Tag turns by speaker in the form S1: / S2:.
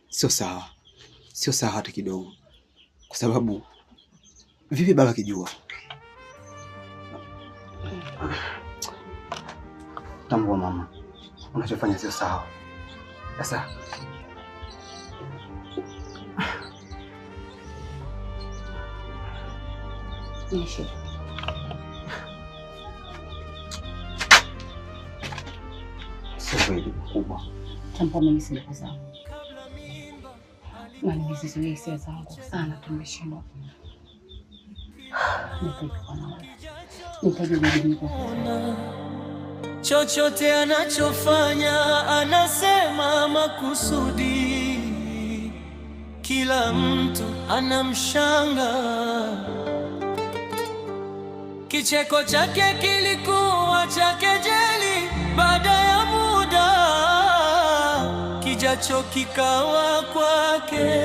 S1: Sio sawa, sio sawa hata kidogo, kwa sababu vipi baba kijua? Tambua mama, unachofanya sio sawa. Sasa
S2: Nishi.
S1: Sio kweli kubwa.
S2: Tambua mimi si ndugu zangu. Na nimezizuia hisia zangu sana, tumeshindwa. Nitajaribu.
S3: Chochote anachofanya anasema makusudi, kila mtu anamshanga. Kicheko chake kilikuwa cha kejeli, baada ya muda kijacho kikawa kwake.